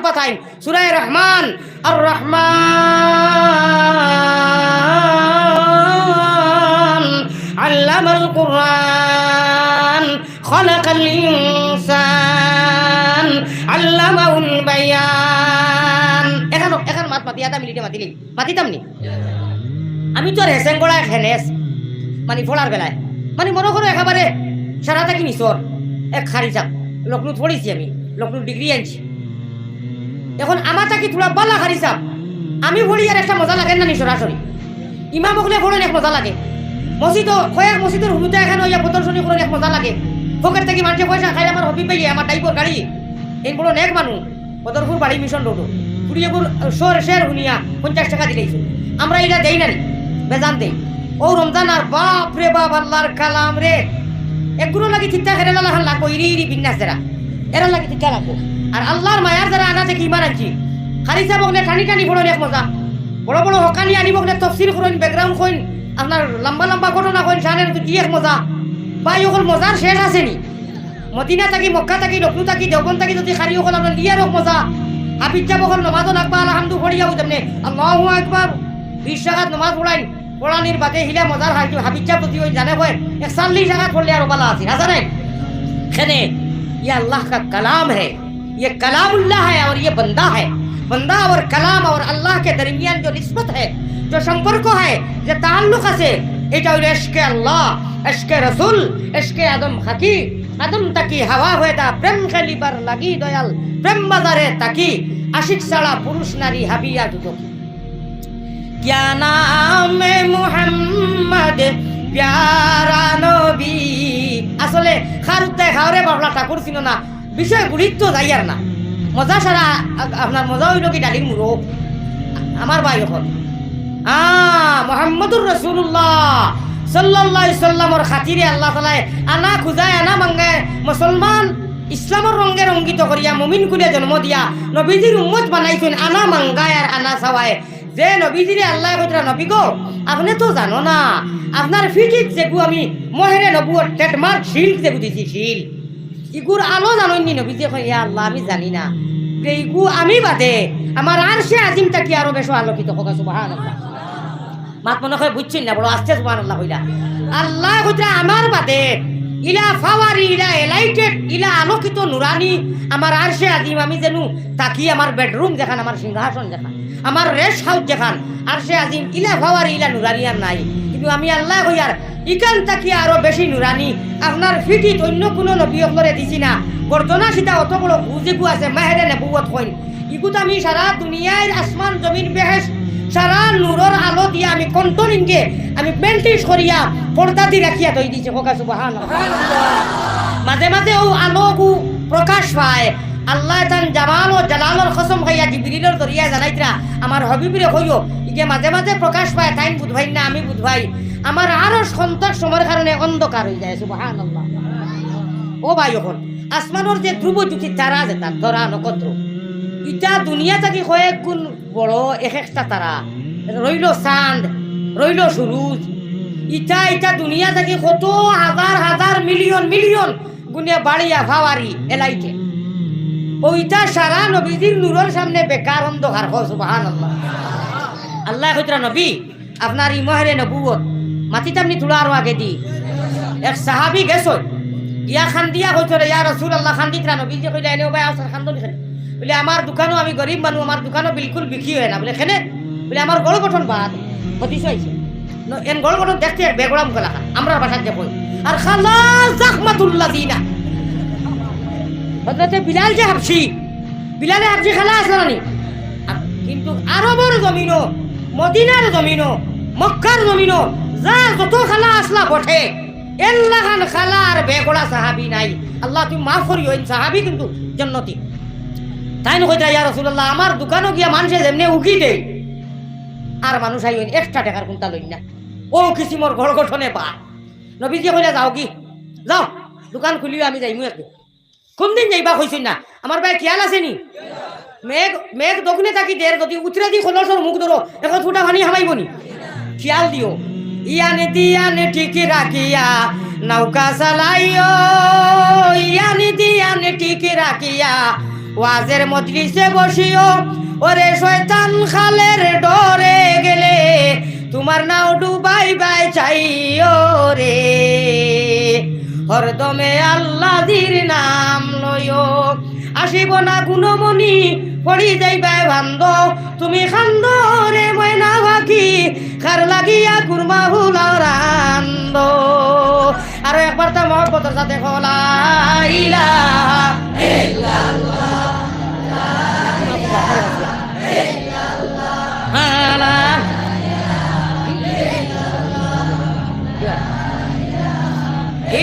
পাতাইন সূরা রহমান আর রহমান আল্লামাল কুরআন খালাকাল ইনসান আল্লামাহুল বায়ান। এখন মাতিয়া মিলিটে মাতিলি মাতিতাম নি আমি তো হেসেন গড়া হেনেস মানে ফোলার বেলায় মানে মনে করো একেবারে সারা থাকি নিচর এক খারি যাক লখনৌ পড়েছি আমি লখনৌ ডিগ্রি আনছি এখন আমার থাকি তোলা বালা খারি চাপ আমি পড়ি আর একটা মজা লাগে না নি সরাসরি ইমাম বকলে পড়েন এক মজা লাগে মসজিদ কয়েক মসজিদের হুলুতে এখানে হইয়া প্রদর্শনী করেন এক মজা লাগে ফকের থেকে মানুষে পয়সা খাই আমার হবি পেয়ে আমার টাইপর গাড়ি এই বড় নেক মানুষ বদরপুর বাড়ি মিশন রোডো পুরিয়াপুর শের হুনিয়া 50 টাকা দিলেইছো আমরা এটা দেই না বেজান দেই ও রমজান আর বাপ রে বাপ আল্লাহর কালাম রে একগুলো লাগি চিন্তা করে লাহান লাগবো ইরি বিন্যাস যারা এরা লাগি চিন্তা লাগবো আর আল্লাহর মায়ার যারা আনা থেকে ইমান আনছি খারিসা বকলে টানি টানি পড়েন এক মজা বড় বড় হকানি আনি বকলে তফসিল করেন ব্যাকগ্রাউন্ড কইন আপনার লম্বা লম্বা ঘটনা কইন শানের তো কি এক মজা ভাই ওগুলো মজার শেষ আসেনি মদিনা থাকি মক্কা থাকি লখনৌ থাকি দেওবন্দ থাকি যদি খারি ওগুলো আপনার লিয়ার হোক মজা হাফিজ যাব ওগুলো নমাজও লাগবা আলহামদু পড়ি যাবো তেমনি আল্লাহু আকবার 20 টাকাত নমাজ পড়াইন পড়ানির বাদে হিলা মজার হাফিজ যাব যদি ওই জানে হয় 41 টাকা পড়লে আরো ভালো আছে না জানেন খেনে ये अल्लाह का कलाम है ये कलामुल्लाह है और ये बंदा और कलाम और अल्लाह के दरमियान जो निस्बत है जो संपर्क है जो ताल्लुक আছে এটা হলো ইশকে আল্লাহ ইশকে রাসূল ইশকে আদম খাকি আদম তাকি হাওয়া হয়ে দা প্রেম খেলিবার লাগি দয়াল প্রেম বাজারে তাকি আশিক ছাড়া পুরুষ নারী হাবিয়া দুটো क्या नाम है মুহাম্মদ প্যারা নবী আসলে খারুতে খাওরে বাবলা ঠাকুর ছিল না বিষয় গুরুত্ব যাইয়ার না মজা সারা আপনার মজা হইল কি ডালির মুরো আমার ভাই এখন মুহাম্মদুর রাসূলুল্লাহ সাল্লাল্লাহু আলাইহি সাল্লামের খাতিরে আল্লাহ তাআলা আনা খুজায় আনা মাঙ্গায় মুসলমান ইসলামের রঙে রঙ্গিত করিয়া মুমিন কুলে জন্ম দিয়া নবীজির উম্মত বানাইছেন আনা মাঙ্গায় আর আনা সাওয়ায় যে নবীজিরে আল্লাহ কইরা নবী গো আপনি তো জানো না আপনার ফিটিক যেগু আমি মহেরে নবুয়ত ট্রেডমার্ক শিল যেগু দিছি শিল ইগুর আলো জানোনি নবীজি কই ইয়া আল্লাহ আমি জানি না এইগু আমি বাদে আমার আরশে আজিম তাকি আরো বেশি আলোকিত হোক সুবহানাল্লাহ মাত মনে হয় বুঝছেন না বড় আস্তে সুবহানাল্লাহ কইলা আল্লাহ কইরা আমার বাদে ইলা ফাওয়ারি ইলা এলাইটেড ইলা আলোকিত নুরানি আমার আরশে আজিম আমি জানু তাকি আমার বেডরুম যেখান আমার সিংহাসন যেখান আমার রেস্ট হাউস যেখান আরশে আজিম ইলা ফাওয়ারি ইলা নুরানি আর নাই কিন্তু আমি আল্লাহ কইয়ার ইকান তাকি আরো বেশি নুরানি আপনার ফিটিত অন্য কোনো নবী করে দিছি না বর্তনা সিতা অত বড় বুঝেগু আছে মাহেরে নবুয়ত কইন ইগুত আমি সারা দুনিয়ার আসমান জমিন বেহেশ সারা নূরের আলো দিয়া আমি কন্ট্রোলিংকে আমি মেনটেন করিয়া পর্দা দি রাখিয়া দই দিছি হোকা সুবহানাল্লাহ মাঝে মাঝে ও আলোগু প্রকাশ পায় আল্লাহ তান জামাল ও জালালের কসম খাইয়া জিবরিলের দরিয়া জানাইতরা আমার হাবিবরে কইও ইকে মাঝে মাঝে প্রকাশ পায় তাই বুঝভাই না আমি বুঝভাই আমার আরো সন্তোষ সময়ের কারণে অন্ধকার হয়ে যায় সুবহানাল্লাহ ও ভাই এখন আসমানের যে ধ্রুব জ্যোতি তারা যে তার ধরা নক্ষত্র ইটা দুনিয়া থেকে কয়েক গুণ বড় এক একটা তারা রইল চাঁদ রইল সূরজ ইটা দুনিয়া থেকে কত হাজার হাজার মিলিয়ন মিলিয়ন গুণে বাড়িয়া ফাওয়ারি এলাইতে ওইটা সারা নবীজির নূরের সামনে বেকার অন্ধকার হয় সুবহানাল্লাহ আল্লাহ কইতরা নবী আপনার ইমাহে নবুয়ত মাতিতামনি তুলা আরো আগে দি এক সাহাবী গেছো ইয়া খান্দিয়া কইতরা ইয়া রাসূলুল্লাহ খান্দিতরা নবী যে কইলা এনে ভাই আসর খান্দনি খানে বলে আমার দোকানও আমি গরিব মানুষ আমার দোকানও বিলকুল বিক্রি হয় না বলে কেনে বলে আমার গড় গঠন বাদ হতিস হইছে এন গড় গঠন দেখতে বেগড়াম গলা আমরা ভাষা যে কই আর খালা জাহমাতুল্লাযিনা হযরতে বিলাল যে হাবশি বিলালে হাবশি খালা আসলানি কিন্তু আরবের জমিনও মদিনার জমিনও মক্কার জমিনও যা যত খালা আসলা বটে এল্লাহান খালা আর বেগড়া সাহাবী নাই আল্লাহ তুমি মাফ করিও এই সাহাবী কিন্তু জান্নাতি তাই না কইতা ইয়া রাসূলুল্লাহ আমার দোকানও গিয়া মানুষে যেমনে উকি দেয় আর মানুষ আইন এক্সট্রা টাকার কোনটা লই না ও কিসিমর ঘর গঠনে পা নবীজি কইলা যাও কি যাও দোকান খুলিও আমি যাইমু একদিন কোন দিন যাইবা কইছেন না আমার ভাই খেয়াল আছে নি মেঘ মেঘ দক্ষিণে থাকি দের যদি উত্তরে দি খোলসর মুখ ধরো এখন ফুটা পানি হামাইব নি খেয়াল দিও ইয়ানে দিয়ানে ঠিক রাখিয়া নৌকা চালাইও ইয়ানে দিয়ানে ঠিক রাখিয়া ওয়াজের মজলিসে বসিও ওরে শয়তান খালের ডরে গেলে তোমার নাও ডুবাই বাই চাইও রে হরদমে আল্লাহর নাম লইও আসিব না গুণমণি পড়ি যাইবাই বান্ধ তুমি খান্দ রে ময়না বাকি খার লাগিয়া কুরমা হুলাও রান্দ আর একবার তা মহব্বতের সাথে লা ইলাহা ইল্লাল্লাহ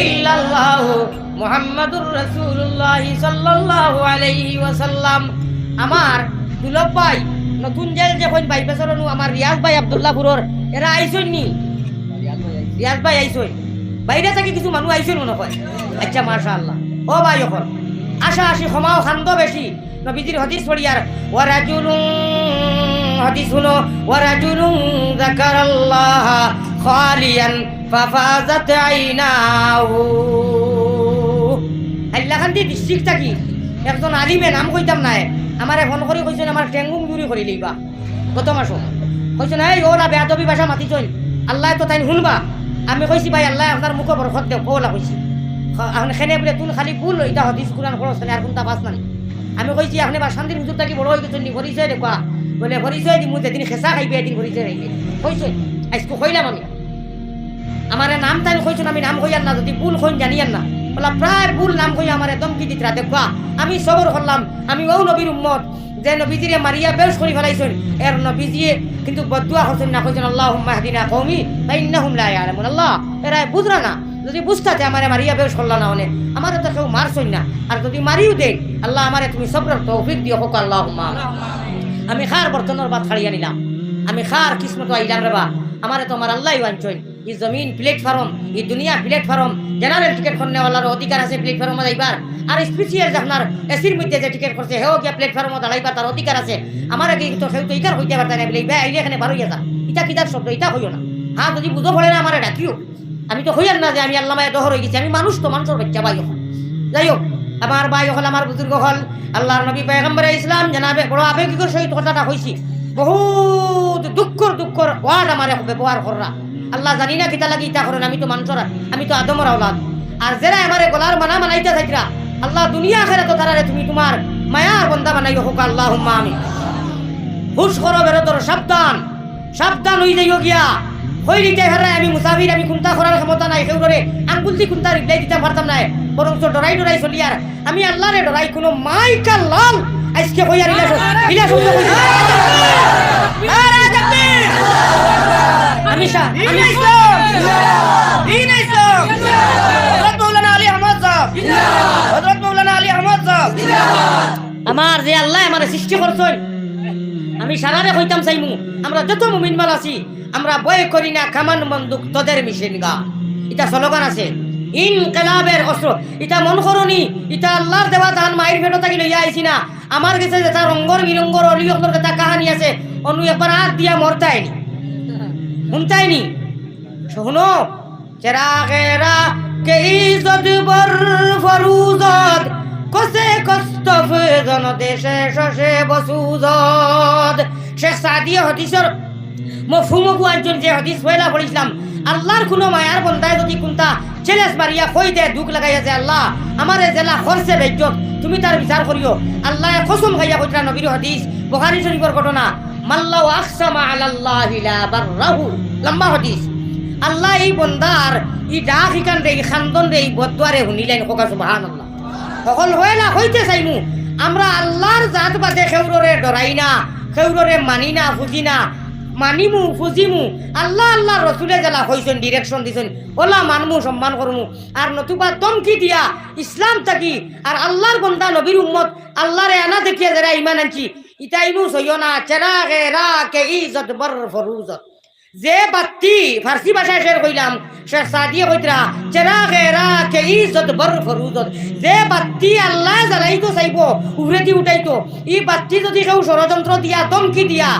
ইল্লাল্লাহু মুহাম্মাদুর রাসূলুল্লাহ সাল্লাল্লাহু আলাইহি ওয়াসাল্লাম। আমার দুলভ ভাই নতুন জেল যখন ভাই বেসরনু আমার রিয়াজ ভাই আব্দুল্লাহপুরর এরা আইসই নি রিয়াজ ভাই আইসই বাইরে থেকে কিছু মানুষ আইসই মনে হয়। আচ্ছা মাশাআল্লাহ ও ভাই এখন আশা আসি ক্ষমাও খান্দ বেশি নবীজির হাদিস পড়িয়ার ওয়ারাজুলুন হাদিস শুনো ওয়ারাজুলুন যাকারাল্লাহ খালিয়ান ফাফাজাত আইনাহু। হাইলাকান্দি ডিস্ট্রিক্ট থাকি একজন আলিমে নাম কইতাম নাই আমারে ফোন করে কইছেন আমার টেঙ্গুম দূরি করে লইবা গত মাসও কইছেন এই ওরা বেয়াদবি ভাষা মাতিছেন আল্লাহ তো তাই শুনবা। আমি কইছি ভাই আল্লাহ আপনার মুখ বরকত দেও ওলা কইছি আপনি খেনে বলে তুই খালি ভুল এটা হাদিস কুরআন খরচ আর কোনটা পাস না। আমি কইছি আপনি বা শান্তির হুজুর থাকি বড় হয়ে গেছেন পরিচয় দেখবা বলে পরিচয় দিমু যেদিন খেসা খাইবে এদিন পরিচয় হইবে কইছে আজকে কইলাম আমি আমার নাম তাই কইছেন আমি নাম কইয়ার না যদি ভুল কইন জানিয়ার না বলা প্রায় ভুল নাম কই আমার দমকি দিতরা দেখবা আমি সবর করলাম আমি ও নবীর উম্মত যে নবীজিরে মারিয়া বেশ করে ফেলাইছেন এর নবীজিয়ে কিন্তু বদুয়া করছেন না কইছেন আল্লাহুম্মা হদিনা কওমি ফাইন্নাহুম লা ইয়ালামুন। আল্লাহ এরা বুঝরা না যদি বুঝতাতে আমারে মারিয়া বেশ করলা না হনে আমারে তো কেউ মারছই না আর যদি মারিও দেই আল্লাহ আমারে তুমি সবরের তৌফিক দিও হোক আল্লাহুম্মা। আমি খার বর্তনের বাদ ছাড়িয়া নিলাম আমি খার কিসমত আইলাম রে বা আমারে তো আমার আল্লাহই ওয়াঞ্চই এই জমিন প্ল্যাটফর্ম এই দুনিয়া প্ল্যাটফর্ম জেনারেল টিকিট করনেওয়ালার অধিকার আছে প্ল্যাটফর্মে যাইবার আর স্পেশাল আপনার এসির মধ্যে যে টিকিট করছে হেও গিয়া প্ল্যাটফর্মে দাঁড়াইবার তার অধিকার আছে আমার আগে তো সেও তো ইকার হইতে পারতা না বলে ভাই আইলে এখানে বারো যা ইটা কিতার শব্দ ইটা হইও না হ্যাঁ যদি বুঝো পড়ে না আমার ডাকিও আমি তো হইয়ার না যে আমি আল্লাহ মায়ের দহর হয়ে গেছি আমি মানুষ তো মানুষের বাচ্চা ভাই হল যাই হোক আমার ভাই হল আমার বুজুর্গ হল আল্লাহর নবী পয়গম্বর ইসলাম জানাবে বড় আবেগিক সহিত কথাটা হইছি বহুত দুঃখর ওয়ার্ড আমার ব্যবহার করা আল্লাহ জানি না কিতা লাগি ইটা করেন আমি তো মানুষের আমি তো আদমের আওলাদ আর যারা আমার গলার মানা মানাইতে থাকরা আল্লাহ দুনিয়া আখেরা তো তারারে তুমি তোমার মায়ার বন্দা বানাইও হোক আল্লাহুম্মা আমিন। হুশ করো বেরোতর সাবধান সাবধান হই যাইও গিয়া হই দিতে হারাই আমি মুসাফির আমি কুন্তা করার ক্ষমতা নাই সেউরে আঙ্গুলতি কুন্তা রিপ্লাই দিতে পারতাম না বরং তো ডরাই চলি আর আমি আল্লাহরে ডরাই কোনো মাইকা লাল আজকে হই আর ইলা শুনতে কইছি আরে তাকবীর আমি ইসলাম দ্বীন ইসলাম হযরত মাওলানা আলী আহমদ সাহেব হযরত মাওলানা আলী আহমদ সাহেব আমার যে আল্লাহ আমারে সৃষ্টি করছেন আমি সারারে কইতাম চাইমু আমরা যত মুমিন মাল আছি আমরা ভয় করি না কামান বন্দুক তোদের মিশন গা এটা স্লোগান আছে ইনকিলাবের অস্ত্র এটা মন করনি এটা আল্লাহর দেওয়া দান মায়ের ভেটো থাকি লইয়া আইছি না আমার কাছে যেটা রঙ্গর বিরঙ্গর অলিয়কর একটা কাহানি আছে অনু একবার হাত দিয়া মরতাইনি শুনতাইনি শোনো চেরাগেরা কে ইজ্জত বর ফরুজত কসে কষ্ট ফেজন দেশে শশে বসুজত শেখ সাদি হাদিসের মফহুম একজন যে হাদিস পয়লা পড়িছিলাম আল্লাহর কোনো মায়ার বন্দায় যদি কোনটা চ্যালেঞ্জ মারিয়া কই দেয় দুঃখ লাগাইয়া যে আল্লাহ আমারে জেলা খরচে বেজ্জত তুমি তার বিচার করিও আল্লাহ কসম খাইয়া কইরা নবীর হাদিস বুখারী শরীফের ঘটনা মাল্লাহু আকসামা আলাল্লাহি লা বাররাহু লম্বা হাদিস আল্লাহ এই বন্দার ই ডাক হিকান রে খান্দন রে বদুয়ারে হুনিলেন কোকা সুবহানাল্লাহ সকল হয়লা হইতে চাইমু আমরা আল্লাহর জাত বাদে খেউররে ডরাই না খেউররে মানি না ফুজি না মানিমু ফুজিমু আল্লাহ আল্লাহ রসুলে জ্বালা হইছেন ডিরেকশন দিছেন ওলা মানমু সম্মান করমু আর নতুবা দমকি দিয়া ইসলাম থাকি আর আল্লাহর বন্দা নবীর উম্মত আল্লাহরে আনা দেখিয়া যারা ইমান আনছি ইটা ইনুস হইও না চেরাগে রাকে ইজ্জত বর ফরুজত যে বাতি ফার্সি ভাষায় শের কইলাম শেখ সাদিয়ে কইতরা চেরাগে রাকে ইজ্জত বর ফরুজত যে বাতি আল্লাহ জ্বালাইতো চাইবো উড়েদি উঠাইতো ই বাতি যদি কেউ ষড়যন্ত্র দিয়া দমকি দিয়া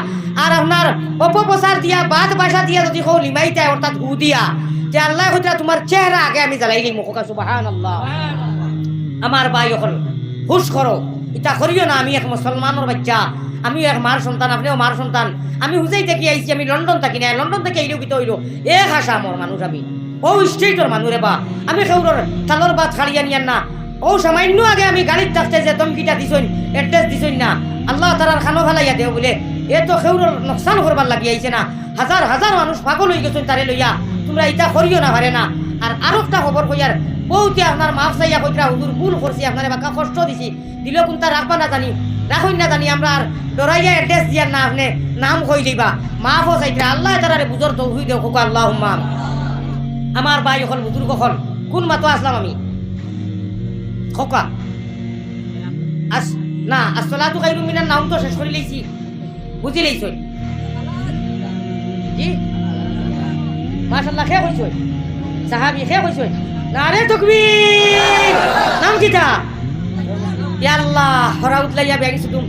আর আপনার অপপ্রচার দিয়া বাদ ভাষা দিয়া যদি কেউ লিমাইতে অর্থাৎ উ দিয়া যে আল্লাহ কইতরা তোমার চেহারা আগে আমি জ্বালাই দিই মুখা সুবহানাল্লাহ। আমার ভাই হল হুশ করো ইটা করিও না। আমি এক মুসলমানের বাচ্চা, আমি এক মার সন্তান, আপনিও মার সন্তান। আমি হুজাই থেকে আইছি, আমি লন্ডন থাকি না, লন্ডন থেকে এইলো কিতো হইলো এক হাসা আমার মানুষ। আমি ও স্টেটর মানুষ রে বা, আমি খেউরর তালর বাদ খাড়িয়া নিয়ান না। ও সামান্য আগে আমি গাড়ির থাকতে যে দমকিটা দিছইন, এড্রেস দিছইন না, আল্লাহ তারার খানো ফেলাইয়া দেও বলে এ তো খেউরর নোকসান করবার লাগি আইছে না। হাজার হাজার মানুষ পাগল হয়ে গেছেন তারে লইয়া। তোমরা ইটা করিও না পারে না। আর একটা খবর কইয়ার, বউতে আপনার মাফ চাইয়া কইরা হুজুর ভুল করছি, আপনার বাঁকা কষ্ট দিছি, দিলেও কোনটা রাখবা না জানি, রাখুন না জানি, আমরা আর ডরাইয়া এড্রেস দিয়ার না, আপনি নাম কই দিবা, মাফও চাইতে আল্লাহ তারারে বুঝর তো হুই দেও খোক আল্লাহুম্মা। আমার ভাই এখন বুজুর্গ এখন কোন মাতো আসলাম আমি খোকা আস না, আসসালাতু খায়রুম মিনান নাম তো শেষ করে লইছি, বুঝি লইছ জি মাশাআল্লাহ। খে কইছ সাহাবী, খে কইছ নারে তাকবীর। নাম কিটা? ইয়া আল্লাহ, হরা উতলাইয়া বেগিছ তুম।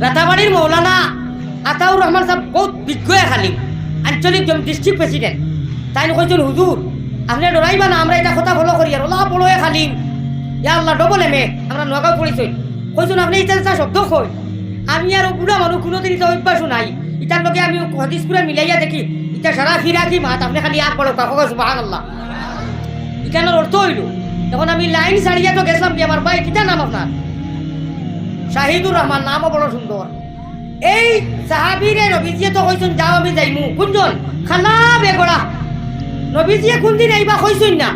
রাতাবাড়ির মৌলানা আতাউর রহমান সাহেব বহুত বিজ্ঞ খালিম, আঞ্চলিক ডিস্ট্রিক্ট প্রেসিডেন্ট। তাই কইছেন হুজুর আপনি ডরাইবা না, আমরা এটা কথা ফলো করি। আর ওলা পড়োয়ে খালিম, ইয়া আল্লাহ ডবল এমে আমরা নগাঁও পড়িছই। কইছেন আপনি ইটা শব্দ কই, আমি আর বুড়া মানুষ কোনোদিন এটা অভ্যাসও নাই। ইটার লগে আমি হাদিস পুরা মিলাইয়া দেখি ইটা সারা ফিরা কি মাত, আপনি খালি আর পড়ো কাকো সুবহানাল্লাহ। ইটানোর অর্থ হইল, তখন আমি লাইন ছাড়িয়া তো গেছিলাম যে আমার ভাই কিটা নাম আপনার? শাহিদুর রহমান, নামও বড় সুন্দর। এই সাহাবীরে নবীজিয়ে তো কইছেন যাও আমি যাইমু, কোনজন? খালা বেগড়া। নবীজিয়ে কোনদিন আইবা কইছেন না।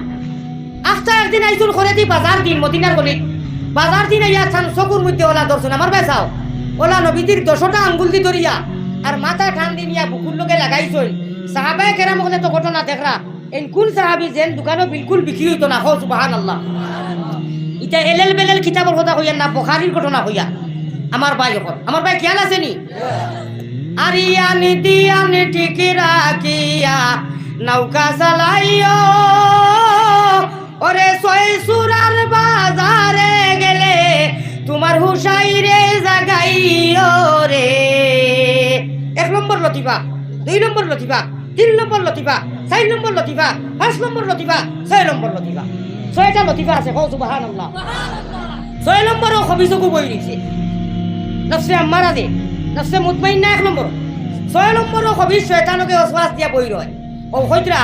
আস্তা একদিন আইসুন করে দি বাজার দিন, মদিনার গলিত বাজার দিন আইয়া চান চকুর মধ্যে ওলা ধরছেন আমার বেসাও, ওলা নবীজির 10টা আঙ্গুল দি ধরিয়া আর মাথা ঠান দিনিয়া বুকুর লগে লাগাইছেন। সাহাবায়ে কেরাম হলে তো ঘটনা দেখরা, এই কোন সাহাবী যেন দোকানও বিলকুল বিক্রি হইতো না, সুবহানাল্লাহ। এটা এলেল বেলেল কিতাবের কথা কইয়া না, বুখারীর ঘটনা কইয়া। আমার ভাই এখন, আমার ভাই খেয়াল আছে নি? আরিয়ানি দিয়ানি টিকিরা কিয়া নৌকা চালাইও, ওরে ছয় সুরার বাজারে গেলে তোমার হুসাইরে জাগাইও রে। 1 নম্বর লতিফা, 2 নম্বর লতিফা, 3 নম্বর লতিফা, 4 নম্বর লতিফা, 5 নম্বর লতিফা, 6 নম্বর লতিফা। 6টা লতিফা আছে, সুবহানাল্লাহ। 6 নম্বরও খবিসকু বই দিছে, নফসে আম্মারা দে, নফসে মুতমাইন্না 1 নম্বর। 6 নম্বরও খবিস শয়তানকে ওয়াসওয়াস দিয়া বই রয়। ও কইতরা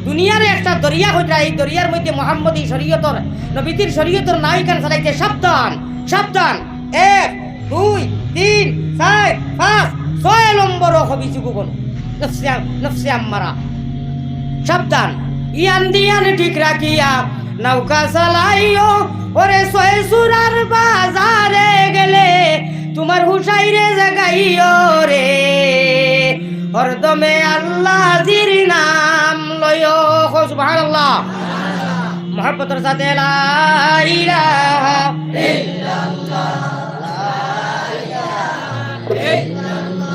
দুনিয়ার একটা দরিয়া কইতরা, এই দরিয়ার মধ্যে মুহাম্মদী শরীয়তর, নবীজির শরীয়তর নাইকান চালাইতে সাবধান সাবধান। 1 2 3 4 5 6 নম্বরও খবিসকু বল, নফসে আম্মারা সাবধান। ইয়ান দিয়ান ঠিক রাখিয়া নৌকা চালাইও, ওরে ছয় সুরার বাজারে গেলে তোমার হুসাইরে জাগাইও রে। হরদমে আল্লাহর নাম লয়ো, সুবহানাল্লাহ। মুহাব্বতের সাথে লা ইলাহা ইল্লাল্লাহ,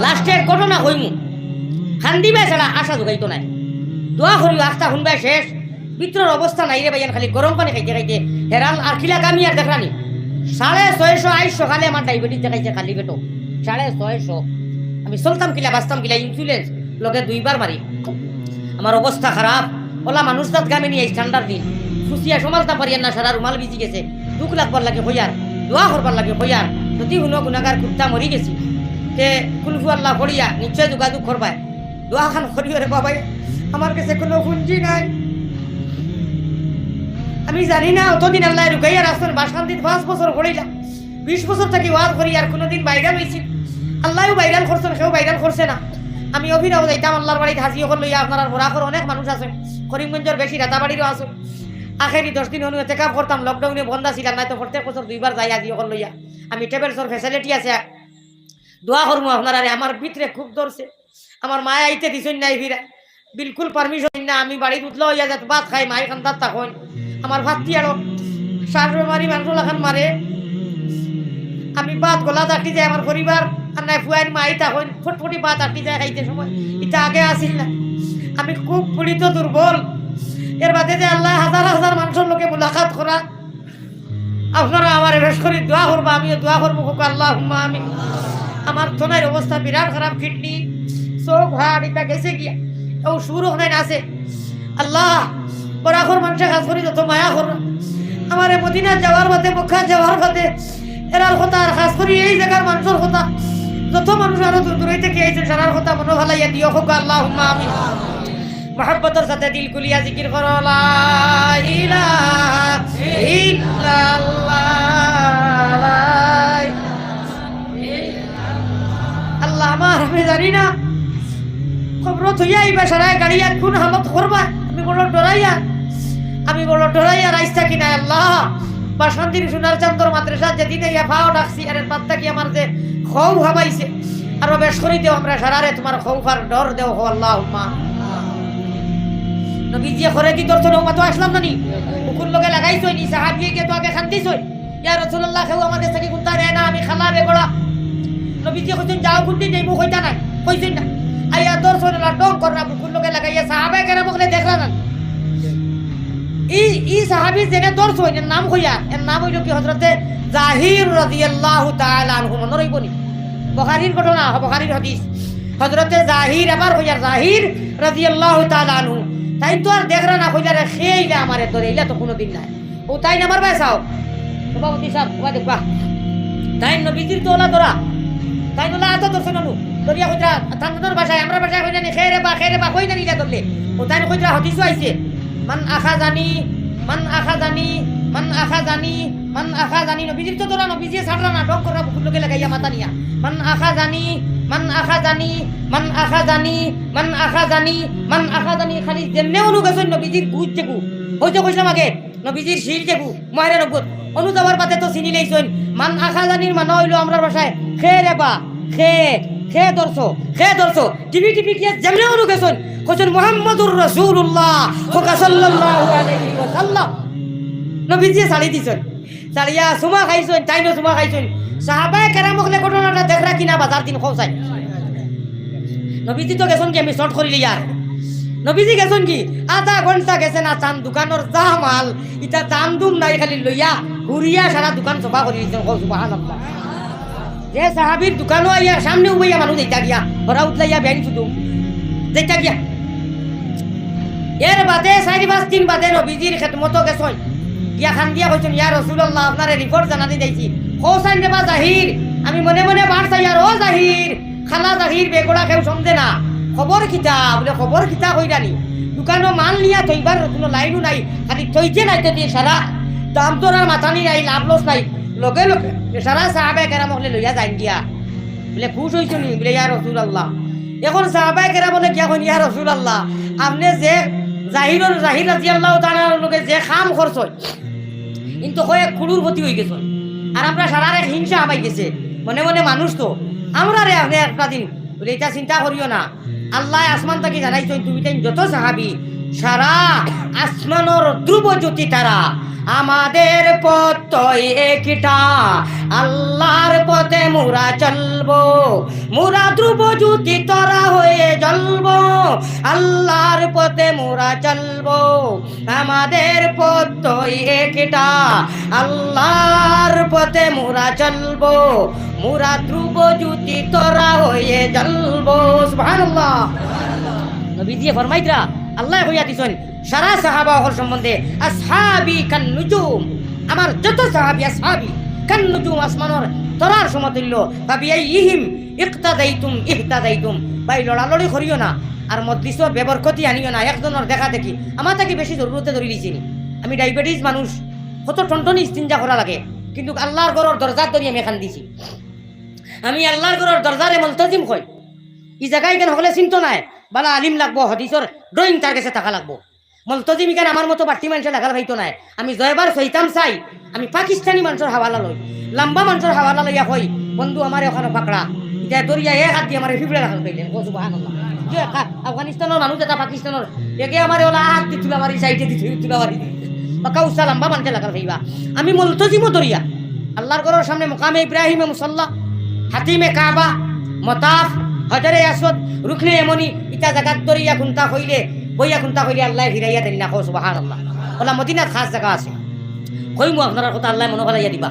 লাস্টের ঘটনা কইমু, খান্দিবে ছাড়া আশা জোগাইতো নাই। দোয়া করিও আস্থা শুনবে শেষ, ভিতরের অবস্থা নাই রে ভাইয়ান, খালি গরম পানি খাইতে খাইতে হেরাল। আর খিলা কামি আর দেখলানি 650 আইস সকালে আমার ডায়াবেটিস দেখাইছে খালি পেটো 650। আমি চলতাম কিলা বাঁচতাম কিলা, ইনসুলেন্স লগে 2 বার মারি। আমার অবস্থা খারাপ, ওলা মানুষ তাত গামে নিয়ে ঠান্ডার দিন সুসিয়া সমালতা পারিয়ার না, সারা রুমাল ভিজি গেছে। দুঃখ লাগবার লাগে হইয়ার, দোয়া করবার লাগে হইয়ার। যদি শুনো গুণাগার কুত্তা মরি গেছি তে কুলফু আল্লাহ পড়িয়া নিশ্চয় যোগাযোগ করবাই, দোয়া খান করিও রে বাবাই। আমার কাছে কোনো পুঁজি নাই, আমি জানি না অতদিন আল্লাহ রুকাইয়া রাখছেন। বাসকান্দিত 5 বছর পড়িলাম, 20 বছর থাকি ওয়াজ করি, আর কোনোদিন ভাইরাল হয়েছি। আল্লাহও ভাইরাল করছেন, কেউ ভাইরাল করছে না। আমি অভিনব যাইতাম আল্লাহর বাড়িতে হাজিও কর লইয়া। আপনার বরাকর অনেক মানুষ আছেন, করিমগঞ্জের বেশি, রাতাবাড়িরও আছে। আখেরি 10 দিন অনু এতেকাফ করতাম, লকডাউনে বন্ধ ছিলাম, নাই তো প্রত্যেক বছর 2 বার যাই হাজিও কর লইয়া। আমি টেবিলসর ফ্যাসিলিটি আছে, দোয়া করবো আপনারা। আমার ভিতরে খুব ধরছে, আমার মায় আইতে দিছেন নাই ফিরা, বিলকুল পারমিশন না। আমি বাড়িতে উঠলে হইয়া যাত ভাত খাই, মাই খান্দার তখন আমার ভাতটি আরো সার মারি মাংস লাখান মারে। আমি ভাত গলা আটটি যায়, আমার পরিবার আর নাই ফুয়াই মাই তখন ফুটফুটি ভাত আটটি যায় খাইতে সময়। এটা আগে আসিল না। আমি খুব পীড়িত দুর্বল। এর বাদে যে আল্লাহ হাজার হাজার মানুষের লোকে মুলাকাত করা, আপনারা আমার বেশ করে দোয়া করবা, আমিও দোয়া করবো হোক আল্লাহ। আমি আমার তোনার অবস্থা বিরাট খারাপ, কিডনি চোখ হাট এটা গেছে গিয়া, ও সুর নাই আছে। আল্লাহ বরাকর মানুষের কাজ করি যত মায়া কর, আমারে মদিনা যাওয়ার পথে মক্কা যাওয়ার পথে এরার কথা আর খাস করি এই জায়গার মানুষের কথা যত মানুষ আরো দূর দূরে থেকে আইছেন সারার কথা মনে ভালাইয়া দিও হোক আল্লাহুম্মা আমিন মহব্বতের সাথে দিল কুলিয়া জিকির করো লা ইলাহা ইল্লাল্লাহ আল্লাহ আমার আমি জানি না খবর থইয়া আইবা সারায় গাড়িয়া কোন হালত করবা আমি বড় ডরাইয়া রাইস্তা কিনা আল্লাহ বাসন্তীর সোনার চান্দর মাদ্রাসা যেদিন ইয়া ফাও ডাকছি আরে পাত্তা কি আমার যে খৌ ভাবাইছে আরো বেশ করি দেও আমরা সারারে তোমার খৌফ আর ডর দেও হো আল্লাহুম্মা নবীজি করে কি দর্শন মত আসলাম নানি কুকুর লগে লাগাইছই নি সাহাবী কে তো আগে খান্দিছই ইয়া রাসূলুল্লাহ কেউ আমাদের থেকে গুনতা রে না আমি খালা বেগড়া নবীজি কইছেন যাও গুন্ডি দেই মু কইতা না কইছেন না আইয়া দর্শন লা ডং কররা কুকুর লগে লাগাইয়া সাহাবা কেরা বকলে দেখলা না ই সাহাবী যেনে দর্শন এর নাম কইয়া এর নাম হইল কি হযরতে জাহির রাদিয়াল্লাহু তাআলা আনহু মনে রইবনি বুখারীর ঘটনা বুখারীর হাদিস হযরতে জাহির আবার হইয়া জাহির রাদিয়াল্লাহু তাআলা আনহু তাই তো আর দেখরা না কইলা রে খেইলা আমারে ধরে ইলা তো কোনোদিন নাই ও তাই না আমার বাইসাও সভাপতি সাহেব ওয়া দেখবা তাই নবীজির তোলা ধরা তাই নলা আতো দর্শন আনু দরিয়া কইরা তানদর ভাষায় আমরা ভাষায় কইনা নি খেরে বা কই না নিলা ধরলে ও তাই কইরা হাদিস আইছে মান আখাযানি নবীজির তো ধরা নবীজি ছাড়রা না ডক করা বুকুর লগে লাগাইয়া মাথা নিয়া মান আখাযানি খালি যেমনে অনু গেছেন নবীজির গুজ যেগু হইতে কইছিলাম আগে নবীজির শির যেগু মায়ের নবুত অনু যাবার পাতে তো চিনি লইছেন মান আখাযানির মানে হইলো আমরা ভাষায় খেরে বা খে দর্শো টিভি কি যেমনে অনু গেছেন কইছেন মুহাম্মাদুর রাসূলুল্লাহ সাল্লাল্লাহু আলাইহি ওয়াসাল্লাম নবীজি ছাড়ি দিছেন ছাড়িয়া সুমা খাইছেন তাইনো সুমা খাইছেন সাহাবায়ে কেরাম বলে ঘটনাটা দেখরা কিনা বাজার দিন খাওসাই নবীজি তো গেছেন কি আমি শর্ট করি ইয়ার নবীজি গেছেন কি আধা ঘন্টা গেছেন না চান দোকানের যা মাল ইটা দাম দুম নাই খালি লইয়া ঘুরিয়া সারা দোকান সফা করে দিছেন সুবহানাল্লাহ যে সাহাবীর দোকানও আইয়া সামনে উবাইয়া মানুষ যাইতা গিয়া ভরা উঠলাইয়া ব্যাংক শুধু যাইতা গিয়া এর বাদে 4-5 দিন বাদে নবীজির খেদমত গেছই গিয়া খান দিয়া কইছেন ইয়া রাসূলুল্লাহ আপনারে রিপোর্ট জানাতে যাইছি হোসাইন দেবা জাহির আমি মনে মনে বার চাই আর ও জাহির খালা জাহির বেগড়া কেউ সমঝে না খবর কিতা বলে খবর কিতা কইরানি দোকানো মাল নিয়া থইবার কোনো লাইনও নাই খালি থইছে নাই তো দিয়ে সারা দাম তোর আর মাথা নি নাই লাভ লস নাই লগে লগে সারা সাহাবায়ে কেরাম হলে লইয়া যাই গিয়া বলে খুশ হইছো নি বলে ইয়া রাসূলুল্লাহ এখন সাহাবায়ে কেরাম বলে গিয়া কই ইয়া রাসূলুল্লাহ আপনি যে জাহির রাদিয়াল্লাহু তাআলার লগে যে কাম করছই কিন্তু কয়েক কুড়ুর প্রতি হয়ে গেছে আর আমরা সারারে হিংসা হাবাই গেছে মনে মনে মানুষ তো আমরা রে আপনি একটা দিন বলে এটা চিন্তা করিও না আল্লাহ আসমান থেকে জানাইছো তুমি তাই যত সাহাবি সারা আসমানের ধ্রুব জ্যোতি তারা আমাদের পথ তো একটা আল্লাহর পথে মোরা চলবো মোরা ধ্রুব জ্যোতি তরা হয়ে জ্বলবো আল্লাহর পথে মোরা চলবো আমাদের পথ তো একটা আল্লাহর পথে মোরা চলবো মোরা ধ্রুব জ্যোতি তরা হয়ে জ্বলবো সুবহানাল্লাহ নবীজি ফরমাইতরা আল্লাহ কইয়া দিছেন সারা সাহাবা হল সম্বন্ধে আসহাবি কান নুজুম আমার যত সাহাবী আসহাবি কান নুজুম আসমানের তরার সমতুল্য ফাবিআইহিম ইক্তাদাইতুম ইহতাদাইতুম ভাই লড়ালড়ি করিও না আর মজলিসর বেবরকতি আনিও না একজনের দেখা দেখি আমার থেকে বেশি জরুরতে ধরে লিছিনি আমি ডায়াবেটিস মানুষ কত টনটনি ইস্তিনজা করা লাগে কিন্তু আল্লাহর ঘরের দরজার ধরে আমি এখান দিছি আমি আল্লাহর ঘরের দরজারে মুলতাজিম কই এই জায়গায় কেন হলে চিন্তা নাই বালা আলিম লাগবো হদিসর ড্রয়িং তার কাছে টাকা লাগবো মুলতাজিম কেন আমার মতো বাড়তি মানুষের লাগার ভাইতো নাই আমি জয়বার সইতাম চাই আমি পাকিস্তানি মানুষের হাওয়ালা লই লম্বা মানুষের হাওয়ালা লইয়া কই বন্ধু আমার ওখানে পাকড়া এটা দরিয়া এক হাত দিয়ে আমার ফিফড়ে রাখা পাইলেন সুবহানাল্লাহ আফগানিস্তানের মানুষ এটা পাকিস্তানের একে আমার ওলা হাত দি তুলা মারি সাইডে দি তুলা মারি বা কাউসা লম্বা মানুষের লাগার ভাইবা আমি মুলতাজিমও দরিয়া আল্লাহর ঘরের সামনে মুকামে ইব্রাহিমে মুসাল্লা হাতিমে কাবা মতাফ হজরে আসওয়াদ রুকনে এমনি ইটা জায়গা দরিয়া খুনতা কইলে বইয়া খুনতা কইলে আল্লাহ ফিরাইয়া দেন না সুবহানাল্লাহ ওলা মদিনাত খাস জায়গা আছে কইমু আপনার কথা আল্লাহ মনে করাইয়া দিবা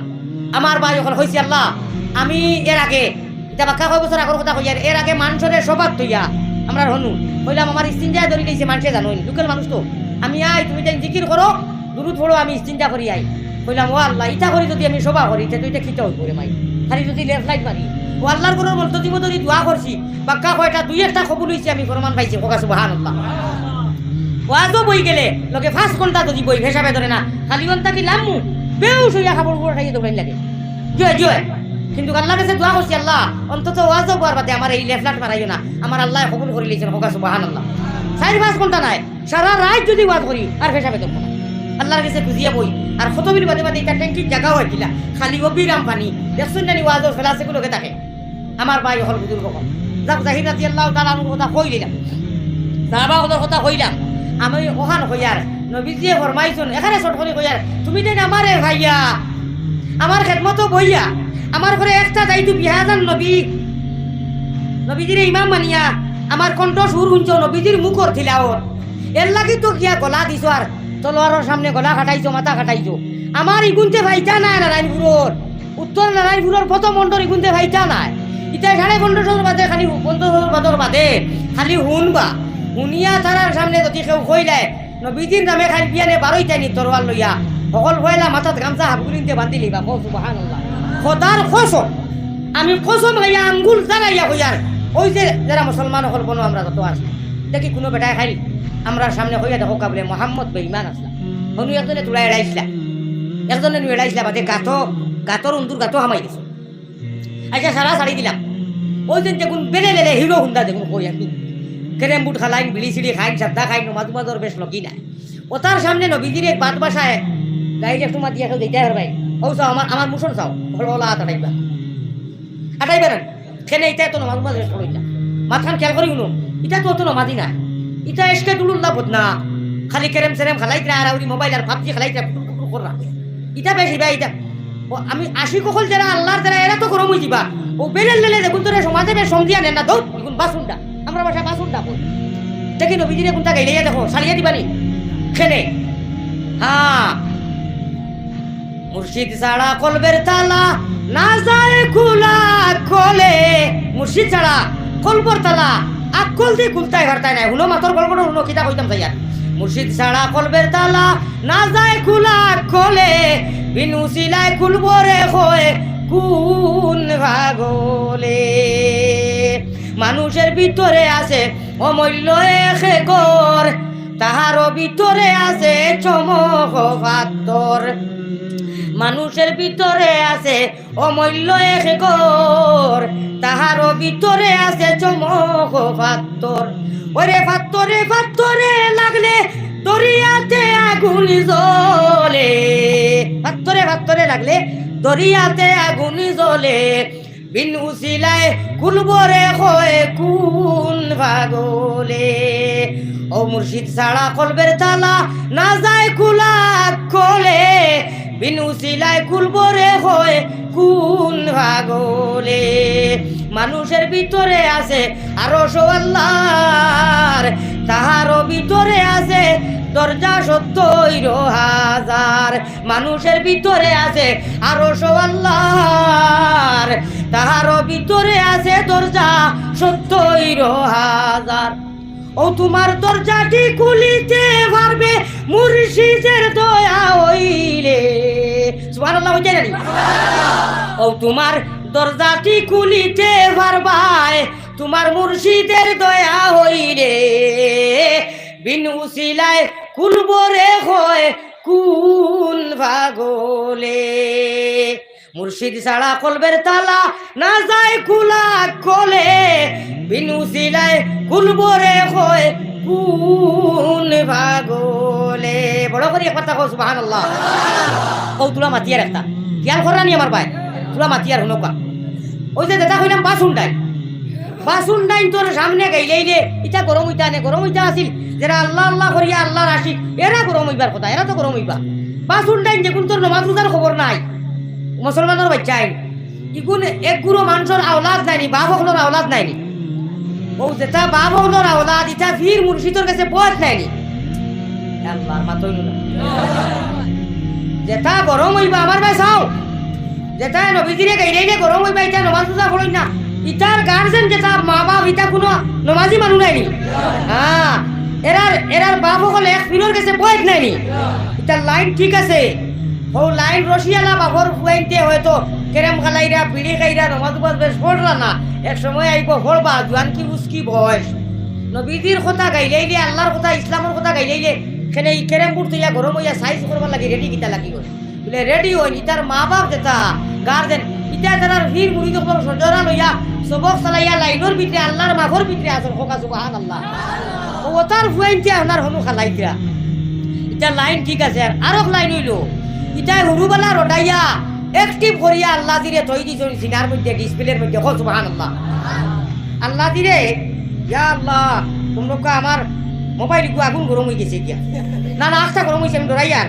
আমার ভাই যখন কইছি আল্লাহ আমি এর আগে এটা বাক্কা কয় বছর আগর কথা কইয়া এর আগে মানুষের সবাত তৈয়া আমরা হনু কইলাম আমার ইস্তিনজা ধরি লইছে মানুষে জানোই লোকাল মানুষ তো আমি আই তুমি তাই জিকির করো দুরুদ পড়ো আমি ইস্তিনজা করি আই কইলাম ও আল্লাহ ইটা করি যদি আমি সভা করি তে তুই খিতে হই করে মাই খালি যদি লেফট লাইট মারি ও আল্লাহর কোন মন্তব্য যদি দোয়া করছি বাক্কা কয়টা দুই একটা কবুল হইছে আমি প্রমাণ পাইছি কোকা সুবহানাল্লাহ ওয়াজও বই গেলে লোকে 5 ঘন্টা যদি বই হিসাবে ধরে না খালি ঘন্টা কি লামু বেউস হইয়া খাবার উপর খাইয়ে দৌড়াই লাগে জয় জয় কিন্তু আল্লাহর কাছে দোয়া করছি আল্লাহ অন্তত ওয়াজও করার বাদে আমার এই লেফট লাইট মারাইও না আমার আল্লাহ কবুল করে লিয়েছেন কোকা সুবহানাল্লাহ 4-5 ঘন্টা নাই সারা রাত যদি ওয়াজ করি আর হিসাবে ধরবো না আল্লাহর কাছে খুঁজিয়ে বই আর খতমির বাদে বাদে এটা ট্যাঙ্কির জায়গাও হয়েছিল খালি অবিরাম পানি দেখছেন জানি ওয়াজও ফেলা সেগুলোকে থাকে আমার ভাই হল বুজুর্গ কখন যাক জাহির রাজি আল্লাহ তাআলার কথা কই দিলাম সাহাবাদের কথা কইলাম আমি ওখান কইয়ার নবীজিয়ে ফরমাইছুন এখানে শর্ট করে কইয়ার তুমি দেন আমারে ভাইয়া আমার খেদমতো বইয়া আমার ঘরে একটা যাইতু বিহাজান নবীজির ইমাম মানিয়া আমার কণ্ঠ সুর শুনছ নবীজির মুখর থিলাও এর লাগি তো গিয়া গলা দিছ আর তলোয়ারের সামনে গলা কাটাইছো মাথা কাটাইছো আমার ইগুনতে ভাইটা নাই নারায়ণপুরের উত্তর নারায়ণপুরের প্রথম মন্ডল ইগুনতে ভাইটা নাই ইটা 15,500 বাদে খালি 15,000 বাদে খালি শুনবা শুনিয়া তারার সামনে যদি কেউ কইলায় নবীজির নামে খালি বিয়ানে 12টাই নি তরোয়াল লইয়া সকল কইলা মাথাত গামছা হাবগুলিতে বান্ধি লিবা সুবহানাল্লাহ খোদার কসম আমি কসম গাইয়া আঙ্গুল জাগাইয়া কইয়ার ওই যে যারা মুসলমান হল বনো আমরা যত আছি দেখি কোনো বেটায় খাইল আমরা সামনে হইয়া দেখো কাবলে মোহাম্মদ বেঈমান আসলা হনু একজনে তুলা এড়াইছিলা একজনে নু এড়াইছিলা বাদে গাতর উন্দুর গাতো হামাই দিছো আচ্ছা সারা ছাড়ি দিলাম ওই দিন দেখুন বেলে লেলে হিরো হুন্দা দেখুন কই আর কি কেরেম বুট খালাইন বিড়ি সিড়ি খাইন সাদ্দা খাইন নমাজ বেশ লগি নাই ও তার সামনে নবীজির এক বাত বাসায় গাইড একটু মাতিয়া কেউ দিতে হার ভাই ও চাও আমার মুসন চাও ভালো ওলা আটাইবা না খেলে এটা তো নমাজ বেশ লইলা মাথান খেয়াল করি শুনো এটা তো নমাজি না এটা এসকে দুলুল্লাহ বদনা খালি কেরেম সেরেম খালাইতে আর আউরি মোবাইল আর ভাবছি খালাইতে করা এটা বেশি ভাই এটা আমি আশি কখল যারা আল্লাহর যারা এরা তো গরম হয়ে দিবা ও বেলেল লেলে দেখুন তোরা সমাজে বেশ সমঝিয়া নেন না দৌড় দেখুন বাসুনটা আমরা বাসা বাসুনটা বল দেখি নবীজিরে কোনটা গাইলে দেখো সারিয়ে দিবানি খেলে হ্যাঁ মুর্শিদ ছাড়া কলবের তালা না যায় খোলা খোলে মুর্শিদ ছাড়া কলবর তালা আকল দিয়ে খুলতাই ঘাটতাই নাই হুনো মাতর গল্পটা হুনো কিতা কইতাম তাই আর মুর্শিদ ছাড়া কলবের তালা না যায় খোলা খোলে বিনু সিলাই খুলবো রে হয় কোন ভাগলে মানুষের ভিতরে আছে অমূল্য এক গর তাহারও ভিতরে আছে চমক পাথর মানুষের ভিতরে আছে অমূল্য এক গর তাহারও ভিতরে আছে চমক পাথর ওরে পাথরে লাগলে দরিয়াতে আগুন জ্বলে পাথরে লাগলে দরিয়াতে আগুন জ্বলে বিন উসিলায় কুলবরে হয় কোন ভাগলে ও মুর্শিদ ছাড়া কলবের তালা না যায় খোলা খোলে বিন উসিলায় কুলবরে হয় কোন ভাগলে মানুষের ভিতরে আছে আরো আল্লাহর তাহারও ভিতরে আছে দরজা 70,000 মানুষের ভিতরে আছে আরো আল্লাহর তাহারও ভিতরে আছে দরজা 70,000 ও তোমার দরজাটি খুলিতে পারবে মুর্শিদের দয়া হইলে সুবহানাল্লাহ হইছে না ও তোমার দরজাটি খুলিতে পারবাই তোমার মুর্শিদের দয়া হইলে বিন উসিলায় কুলবরে হয় কোন ভাগলে মুর্শিদ ছাড়া কলবের তালা না যায় খোলা খোলে বিন উসিলায় কুলবরে হয় কোন ভাগলে বড় করে এক কথা কও সুবহানাল্লাহ ও তুলা মাতিয়ার একটা খেয়াল করা নি আমার ভাই তুলা মাতিয়ার হুনকা ওই যে দাদা কইলাম বাসুন্ডাইন তোর সামনে গাইলেই রে ইটা গরম হইতা আছিল যারা আল্লাহ আল্লাহ করিয়া আল্লাহর আশিক এরা গরম হইবার কথা এরা তো গরম হইবা বাসুন্ডাইন যেগুন তোর নমাজ রোজার খবর নাই মুসলমানের বাচ্চাই ইগুন এক গুরু মানুষের আওলাদ নাইনি বাপ হকলোর আওলাদ নাইনি ও যেটা বাপ হকলোর আওলাদ ইটা ফির মুর্শিদের কাছে পথ নাইনি আল্লাহর মাতই না যেটা গরম হইবা আমার ভাই চাও যেটা নবীজিরে গাইলে গরম হইবা ইটা নমাজ রোজা করই না ইটার গার্জেন যেটা মা বাপ ইটা কোনো নমাজি মানুষ নাইনি হ্যাঁ এরার বাপ হকল এক ফিরের কাছে পথ নাইনি ইটার লাইন ঠিক আছে ও লাইন রশিয়ালা বাবর ফুয়াইতে হয়তো কেরেম খালাইরা বিড়ি খাইরা নমাজ বেশ পড়লা না এক সময় আইব পড়বা জোয়ান কি উস্কি বয়স নবীজির কথা গাইলাইলে আল্লাহর কথা ইসলামের কথা গাইলাইলে সেখানে এই কেরেম বুট তৈয়া গরম হইয়া সাইজ করবার লাগে রেডি কিতা লাগি গেল বলে রেডি হই ইতার মা বাপ যেতা গার্জেন ইতা তারা ভিড় মুড়ি যখন সজরা লইয়া সবক চালাইয়া লাইনের ভিতরে আল্লাহর মাঘর ভিতরে আসল খোকা সুবহানাল্লাহ ও তার ফুয়াইতে আপনার হনু খালাইতরা এটা লাইন ঠিক আছে আর লাইন হইল এটা হুরুবালা রটাইয়া অ্যাক্টিভ করিয়া আল্লাহ দিরে থই দিছ সিনার মধ্যে ডিসপ্লের মধ্যে খো সুবহানাল্লাহ আল্লাহ দিরে ইয়া আল্লাহ তোমরা আমার মোবাইল গু আগুন গরম হয়ে গেছে কি না না আস্থা গরম হইছে আমি ডরাই আর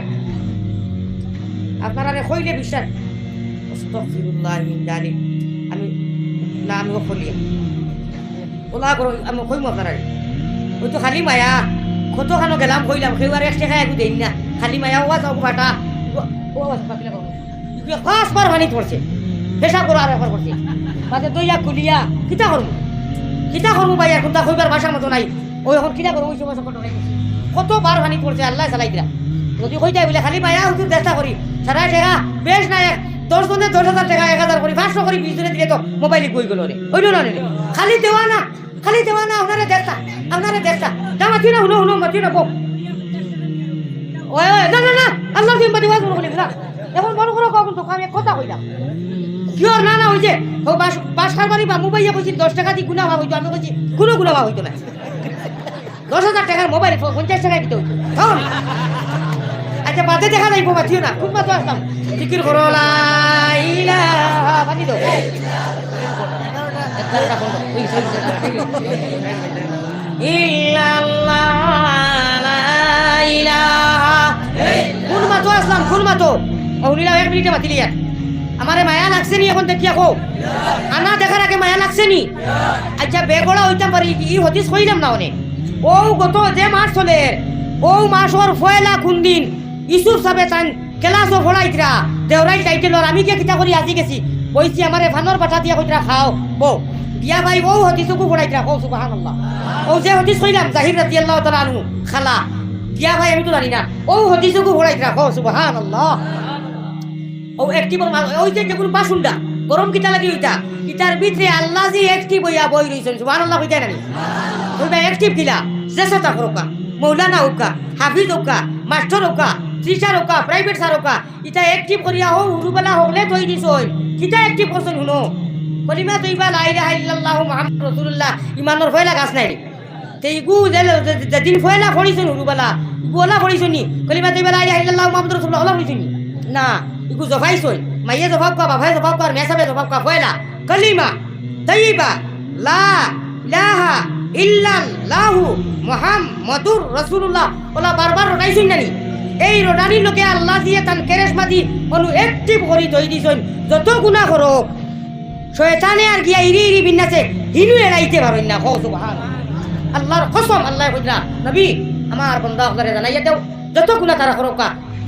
আপনারা কইলে বিশ্বাস আস্তাগফিরুল্লাহ মিন জালিক আমি না আমি কইলি ওলা করো আমি কইমু আপনারা ওই তো খালি মায়া কতখানো গেলাম কইলাম কেউবার একটা খাই একটু দেই না খালি মায়া ওয়াজ ফাটা ওয়াজ পাকিলা করো পাঁচবার পানি পড়ছে পেশা করো আর একবার করছে মাঝে দইয়া কুলিয়া কিতা করবো ভাই এখন তা কইবার ভাষার মতো নাই ওই এখন কিতা করবো ওই সময় কতবার পানি পড়ছে আল্লাহ চালাই দিলা যদি কই যায় বলে খালি মায়া হুজুর চেষ্টা করি সারা টাকা বেশ না 10 জনে 10,000 টাকা 1,000 করি 500 করি 20 জনে দিলে তো মোবাইলে কই গেল রে ওই না খালি দেওয়া না আপনারা দেখতা দামাতি না হুনো মাতি না বো ওই না আল্লাহ দিন বাদি ওয়াজ বলি না এখন বড় করে কখন তো আমি কথা কইলা কিও না ওই যে ও বাস খারবারি বা মোবাইলে কইছি 10 টাকা দি গুনাহ হইতো আমি কইছি কোনো গুনাহ হইতো না 10,000 টাকার মোবাইল 50 টাকা দিতে হইতো কারণ আচ্ছা বাদে দেখা যাইব মাতিও না খুব মাতো আসতাম জিকির করো লা ইলাহা বাদি দাও আমারে মায়া লাগছে নি এখন দেখিয়া কো আনা দেখার আগে মায়া লাগছে নি আচ্ছা বেগড়া হইতাম পারি ই হদিস কইলাম না অনেক ও গত যে মাস চলে ও মাসর ফয়লা কোন দিন ইসুর সাবে চান ক্লাসও ফড়াইতরা দেওরাই টাইটেলর আমি কে কিতা করি আজি গেছি বইছি আমারে ফানর পাঠা দিয়া কইরা খাও বো বিয়া ভাই ও হদিসকু ফড়াইতরা কও সুবহানাল্লাহ ও যে হদিস কইলাম জাহির রাদিয়াল্লাহু তাআলা আনহু খালা বিয়া ভাই আমি তো জানি না ও হদিসকু ফড়াইতরা কও সুবহানাল্লাহ ও অ্যাক্টিভ ওই যে যেগুলো বাসুন্ডা গরম কিতা লাগি ওইটা কিতার ভিতরে আল্লাহ জি অ্যাক্টিভ হইয়া বই রইছেন সুবহানাল্লাহ কইতা নানি ওইটা অ্যাক্টিভ কিলা জেসাতা করকা মৌলানা হোকা হাফিজ হোকা মাস্টার হোকা টিচার হোকা প্রাইভেট স্যার হোকা ইটা অ্যাক্টিভ করিয়া হো উরুবেলা হলে থই দিছ কিতা অ্যাক্টিভ করছেন শুনো কলিমা তৈবা লা ইলাহা ইল্লাল্লাহু মুহাম্মাদুর রাসূলুল্লাহ ইমানের ফয়লা গাছ নাই তেইগু যেদিন ফয়লা পড়িছেন উরুবেলা গোলা পড়িছনি কলিমা তৈবা লা ইলাহা ইল্লাল্লাহু মুহাম্মাদুর রাসূলুল্লাহ ওলা পড়িছনি না ইগু জফাইছই মাইয়ে জবাব কা বাবাই জবাব কা মেসাবে জবাব কা ফয়লা কলিমা তৈবা লা ইলাহা ইল্লাল্লাহু মুহাম্মাদুর রাসূলুল্লাহ ওলা বারবার রটাইছই নানি এই রটানি লোকে আল্লাহ দিয়ে তান কেরেশমা দি অনু অ্যাক্টিভ করি দই দিছই যত গুনাহ করক শয়তানে আর গিয়া ইরি বিন্নাসে হিনু এড়াইতে পারেন না কও সুবহানাল্লাহ আল্লাহর কসম আল্লাহ কইরা নবী আমার বান্দা আপনারে জানাইয়া দাও যত গুনাহ তারা করক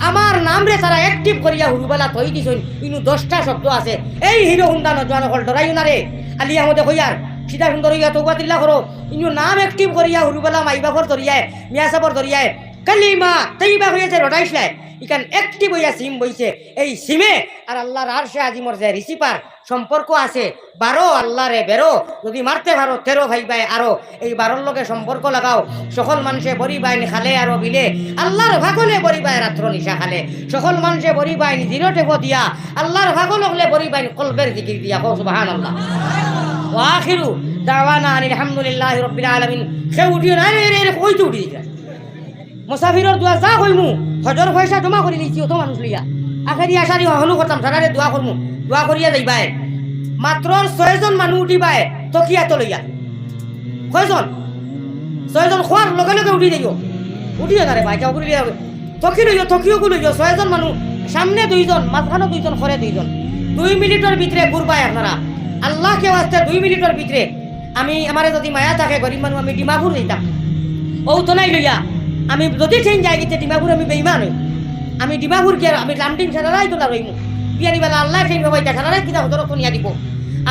আমার নাম রে তারা অ্যাক্টিভ করিয়া হুরুবালা থই দিছই ইনু 10টা শব্দ আছে এই হিরো হুন্ডা নজওয়ান হল ডরাইও না রে আলী আহমদে কইয়ার সিধা সুন্দর হইয়া তওবা দিল্লা করো ইনু নাম অ্যাক্টিভ করিয়া হুরুবালা মাইবাফর দরিয়ায় মিয়াসাবর দরিয়ায় কালিমা তৈবা হইয়াছে রটাইছলাই ইকান অ্যাক্টিভ হইয়া সিম বইছে এই সিমে আর আল্লাহর আরশে আজিমর যে রিসিপার সম্পর্ক আছে 12 আল্লাহরে বেরো যদি মারতে পারো 13 ভাই ভাই আরো এই 12 লগে সম্পর্ক লাগাও সকল মানুষে বড়ি বাইন খালে আরো বিলে আল্লাহর ভাগলে বড়ি বাই রাত্র নিশা খালে সকল মানুষে বড়ি বাইন জিরো টেকো দিয়া আল্লাহর ভাগল হলে বড়ি বাইন কলবের জিকির দিয়া কও সুবহানাল্লাহ ওয়া আখিরু দাওয়ানা আলহামদুলিল্লাহি রাব্বিল আলামিন সে উঠিও না রে কই তো উঠি যায় মুসাফিরর দোয়া যা কইমু হজর পয়সা জমা করি লিছি অত মানুষ লইয়া আখেরি আশারি হনু করতাম সারারে দোয়া করমু দোয়া করিয়া যাইবাই মাত্র 6 জন মানুষ উঠিবাই তকিয়া তো লইয়া কয়জন 6 জন খোয়ার লগে লগে উঠি যাইও উঠিও না রে ভাই কেউ উঠি যাবে তকি লইও তকিও কো লইও 6 জন মানুষ সামনে 2 জন মাঝখানে 2 জন খরে 2 জন 2 মিনিটের ভিতরে ঘুরবাই আপনারা আল্লাহ কে ওয়াস্তে 2 মিনিটের ভিতরে আমি আমারে যদি মায়া থাকে গরিব মানুষ আমি ডিমাপুর যাইতাম ও তো নাই লইয়া আমি যদি ট্রেন যাই গেছে ডিমাপুর আমি বেইমান হই আমি ডিমাপুর গিয়ে আমি লামটিং সারাই তো রইমু বিয়ানি বেলা আল্লাহ ট্রেন ভাবাই সারাই কিনা হতর তো নিয়া দিব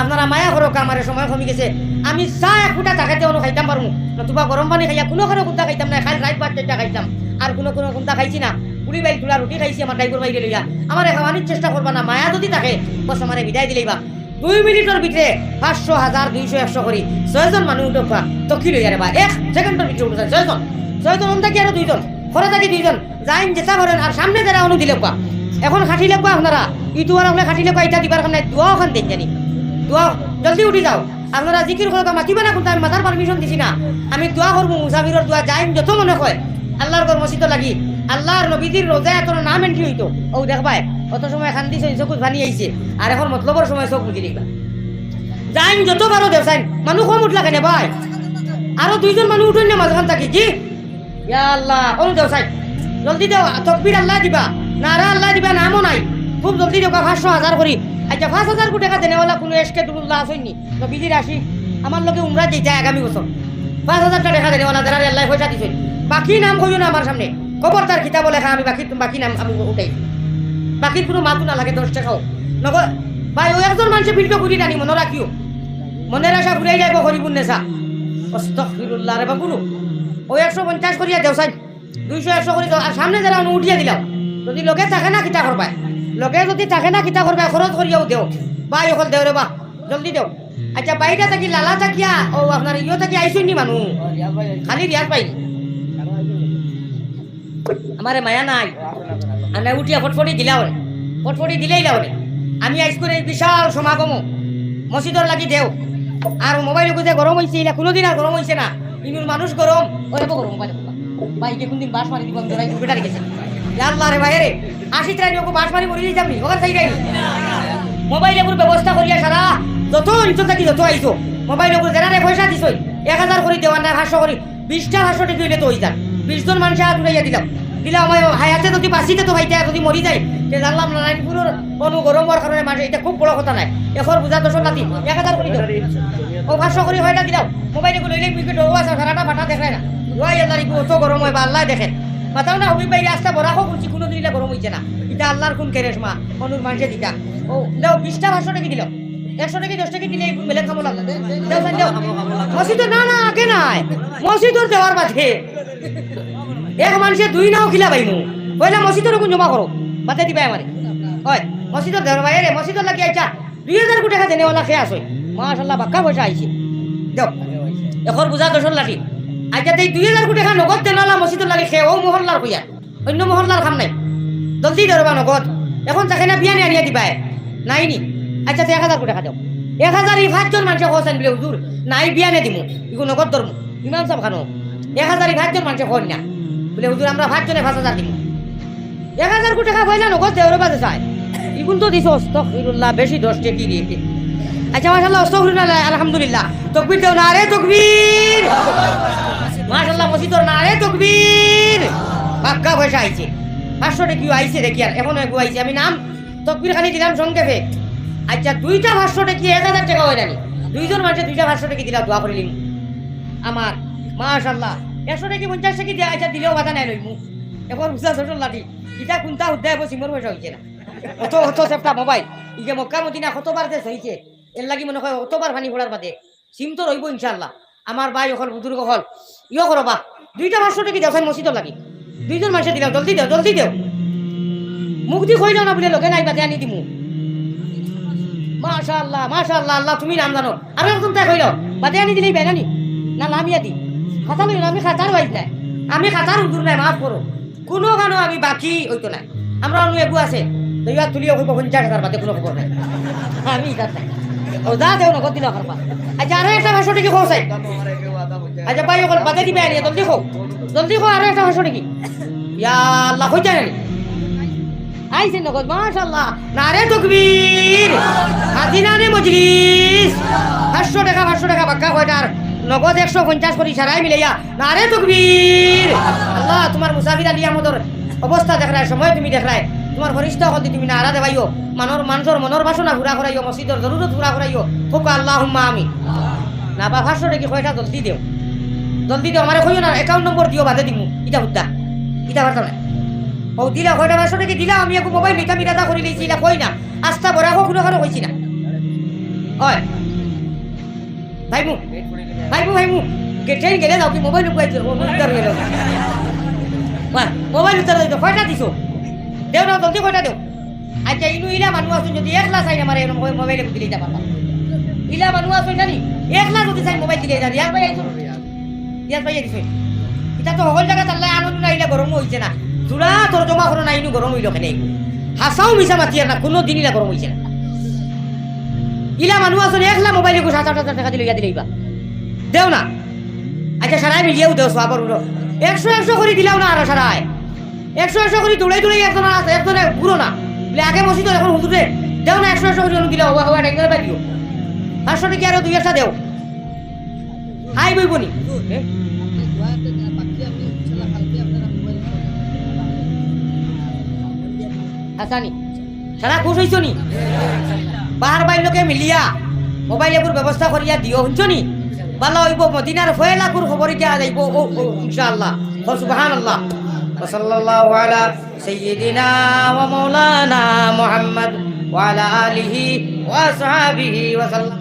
আপনারা মায়া করো আমার সময় কমে গেছে আমি চা এক ফুটা টাকাতে অনু খাইতাম পারমু নতুবা গরম পানি খাইয়া কোনো কোনো কুন্তা খাইতাম না খাই রাইট বাদ চারটা খাইতাম আর কোনো কোনো কুন্তা খাইছি না পুরি বাইল তুলা রুটি খাইছি আমার ড্রাইভার বাইরে লইয়া আমার খাওয়ানোর চেষ্টা করবা না মায়া যদি থাকে বস আমার বিদায় দিলেই বা 2 মিনিটের ভিতরে 500 1000 200 100 করি 6 জন মানুষ উঠবা তো কি লইয়া রে বা 1 সেকেন্ডের ভিতরে উঠছে 6 জন অন থাকি আর 2 জন খরা থাকি 2 জন যাইন যেটা করেন আর সামনে যারা অনু দিলে পা এখন খাটি লাগবা আপনারা ইটু আর আপনি খাটি লাগবা এটা দিবার কারণে দোয়া ওখান দেন জানি দোয়া জলদি উঠি যাও আপনারা জিকির করো মাতিবা না কিন্তু আমি মাথার পারমিশন দিছি না আমি দোয়া করবো মুসাফিরের দোয়া যাইন যত মনে হয় আল্লাহর ঘর মসজিদ লাগি আল্লাহর নবীদের রোজা এত নাম এন্ট্রি হইতো ও দেখবাই কত সময় খান্দি চকুত ভানি আইছে আর এখন মতলবর সময় চোখ বুঝি দেখবা যাইন যত বারো দেব চাইন মানুষ কম উঠলা কেন ভাই আরো 2 জন মানুষ উঠুন না মাঝখান থাকি জি ইয়া আল্লাহ অনু দেও চাই জলদি দেও তকবীর আল্লাহ দিবা নারা আল্লাহ দিবা নামও নাই খুব জলদি দেও 500 1000 করি আচ্ছা 5000 কোটি টাকা দেনেওয়ালা কোনো এসকে দুল্লাহ আসেনি তো বিজির আসি আমার লগে উমরা যেতে আগামী বছর 5000 টাকা দেনেওয়ালা যারা আল্লাহ পয়সা দিছে বাকি নাম কইও না আমার সামনে খবরদার কিতাব লেখা আমি বাকি নাম আমি উঠাই বাকি কোনো মাতু না লাগে 10 টাকাও নগ ভাই ও একজন মানুষে ভিডিও করি জানি মনে রাখিও মনে রাখা ঘুরাই যাইব হরিপুর নেশা আস্তাগফিরুল্লাহ রে বাবুরু ও 150 করিয়া দেও সাই 200 100 করি আর সামনে যারা উঠিয়া দিলাম যদি লগে থাকে না কিতা করবাই লগে যদি থাকে না কিতা করবাই খরচ করিয়াও দেও ভাই ওখান দেও রে বা জলদি দেও আচ্ছা বাইটা থাকি লালা থাকিয়া ও আপনার ইও থাকি আইসুন নি মানুষ খালি রিয়াজ পাই আমারে মায়া নাই আমি উঠিয়া ফটফটি দিলাও ফটফটি দিলেই যাও আমি আইস করে বিশাল সমাগম মসজিদর লাগি দেও আর মোবাইল গুজে গরম হয়েছে এটা কোনোদিন আর গরম হয়েছে না ইনুর মানুষ গরম ওরে গরম বাইকে কোনদিন বাস মারি দিব ধরাই বেটার গেছে আল্লাহ রে ভাই রে 80 ট্রাই ওকে বাস মারি মরি যাবি ওখান থেকে যাই মোবাইলে পুরো ব্যবস্থা করিয়া সারা যত ইনচন থাকি যত আইছো মোবাইলে পুরো যারা পয়সা দিছই 1000 করে দেওয়ার না 500 করে 20টা 500 টাকা দিলে তো হই যান 20 জন মানুষ আর উড়াইয়া দিলাম দিলাম আমার হায়াতে যদি বাঁচিতে তো ভাইতে যদি মরি যায় তে জানলাম নারায়ণপুরের কোনো গরমের কারণে মানুষ এটা খুব বড় কথা নাই এখন বুঝা দশ নাতি 1000 করে দাও ও 500 করে হয়টা দিলাম মোবাইলে গুলো লইলে উইকেট ও আছে সারাটা ফাটা দেখায় না ওই আল্লাহর কি অত গরম হয় বা আল্লাহ দেখেন মাথাও না হবি ভাই রাস্তা বড় হোক বলছি কোনো দিলে গরম হইছে না এটা আল্লাহর কোন কেরেশমা অনুর মানুষে দিতা ও দাও 20টা 500 টাকা দিলাম 100 টাকা 10 টাকা দিলে মেলে খাবো লাগবে দাও দাও মসজিদ না না আগে নাই মসজিদর দেওয়ার বাদে এক মানুষে 2 নাও খিলা পাইমু পয়লা মসজিদের কোন জমা করো বাতে দিবা আমারে হয় মসজিদের দেওয়ার বাইরে মসজিদের লাগি আইছা 2000 কোটি টাকা দেনেওয়ালা খেয়ে আসই মাশাআল্লাহ বাক্কা পয়সা আইছে দাও এখন বুঝা 10 লাখি আচ্ছা এই 2000 কোটি টাকা নগদ দেনালা মসজিদের লাগি খেয়ে ও মহল্লার কইয়া অন্য মহল্লার খাম নাই জলদি ধরবা নগদ এখন তাকে না বিয়া আনিয়া দিবা নাই নি আচ্ছা 1000 কোটি টাকা দাও 1000 এই 5 জন মানুষ হোসেন বলে হুজুর নাই বিয়া নে দিমু ইগো নগদ ধরমু ইমাম সাহেব খানো 1000 এই 5 জন মানুষ হন না বলে হুজুর আমরা 5 জনে 5000 দিমু 1000 কোটি টাকা পয়লা নগদ দেওয়ার বাদে চাই ইগুন তো দিছো আস্তাগফিরুল্লাহ বেশি 10 টাকা দিয়ে আচ্ছা মাশাআল্লাহ আস্তাগফিরুল্লাহ আলহামদুলিল্লাহ তাকবীর দাও না রে তাকবীর মাশাআল্লাহ মসজিদর না রে তাকবীর পাক্কা পয়সা আইছে 500 টাকা কিউ আইছে দেখি আর এখন এগু আইছে আমি নাম তাকবীর খালি দিলাম সংক্ষেপে আচ্ছা 2টা 500 টাকা 1000 টাকা হই জানি 2 জন মানুষে 2টা 500 টাকা দিলা দোয়া করিলিম আমার মাশাআল্লাহ 100 টাকা 50 টাকা দিয়া আচ্ছা দিলেও বাধা নাই লইমু এখন বুঝা ছোট লাঠি এটা কোনটা উদ্যায় সিমর পয়সা হইছে না অত সেফটা মোবাইল ইকে মক্কা মদিনা কতবার দেশ হইছে এর লাগি মনে হয় অতবার পানি পড়ার বাদে সিম তো রইব ইনশাআল্লাহ আমার ভাই হল বুজুর্গ হল ইয়ো করবা 2টা 500 টাকা দেও মসজিদর লাগি 2 জন মানুষে দিলাম জলদি দেও মুখ দি কই যাও না বলে লগে নাই বাদে আনি দিমু মাশাআল্লাহ মাশাআল্লাহ আল্লাহ তুমি নাম জানো আর একদম তাই কইলো বাদে আনি দিলেই বেগানি না লামিয়া দি খাতা লই আমি খাতার বাইক নাই আমি খাতার হুজুর নাই মাফ করো কোনো গানো আমি বাকি হইতো না আমরা অন্য এগু আছে দইয়া তুলিও কইব 50,000 বাদে কোনো খবর নাই আমি ইদাত নাই ও যা দেও না গদিলা করবা আচ্ছা আরো একটা 500 টাকা খোসাই আচ্ছা ভাই ওকল বাদে দিবে আনি জলদি খো আরো একটা 500 টাকা ইয়া আল্লাহ কই জানেন আইছে নগদ মাশাআল্লাহ নারে তাকবীর আদিনানে মজলিস 500 টাকা বাক্কা কয়টার নগদ 150 করি সারাই মিলাইয়া নারে তাকবীর আল্লাহ তোমার মুসাফির আলী আমাদের অবস্থা দেখায় সময় তুমি দেখায় তোমার ফরিস্তা হল তুমি নারা দেবাইও মানুষের মনের বাসনা পুরা করাইও মসজিদের জরুরত পুরা করাইও হোক আল্লাহুম্মা আমিন না বা 500 টাকা কয়টা জলদি দেও আমারে কইও না অ্যাকাউন্ট নম্বর দিও বাদে দিমু ইটা হুদ্দা ইটা বার্তা না ও দিলা কয়টা 500 টাকা দিলা আমি একটু মোবাইল নিতা মিরাদা করি লইছি এটা কই না আস্থা বড় হোক কোনো কারো কইছি না ওই ভাইমু কে ট্রেন গেলে যাও কি মোবাইল লুকাই দিও ও মুদ্দার গেল মোবাইল উত্তর দিত কয়টা দিছো দেও না জলদি কয়টা দেও আচ্ছা ইনু ইলা মানুষ আছেন যদি একলা চাই না মারে মোবাইলে দিলে যা পারবা ইলা মানুষ আছেন জানি একলা যদি চাই মোবাইল দিলে যা ইয়ার ভাই আইছো ইয়ার ভাই আইছো এটা তো সকল জায়গা তাল্লাই আনন্দ না ইলা গরম হইছে না জুড়া তোর জমা করো না ইনু গরম হইল কেন হাসাও মিশা মাতিয়ার না কোনো দিন ইলা গরম হইছে না ইলা মানুষ আছেন একলা মোবাইলে 7,000 টাকা দিলে ইয়া দিলেইবা দেও না আচ্ছা সারাই মিলিয়েও দেও সবার 100 করে দিলাও না আর সারাই 100 করে দৌড়াই দৌড়াই একজনে ঘুরো না বলে আগে বসি তো এখন হুজুরে দেও না 100 করে দিলাও হওয়া হওয়া একজনে পাই দিও 500 টাকা আরো 2 দেও হাই বইবনি আসানি সারা খুশ হইছো নি বাহার বাইর লোকে মিলিয়া মোবাইল এগুর ব্যবস্থা করিয়া দিও শুনছো নি ভালো হইব মদিনার ফয়লাকুর খবর ইটা যাইব ও ইনশাআল্লাহ সুবহানাল্লাহ ওয়া সাল্লাল্লাহু আলা সাইয়্যিদিনা ওয়া মাওলানা মুহাম্মদ ওয়া আলা আলিহি ওয়া আসহাবিহি ওয়া সাল্লাম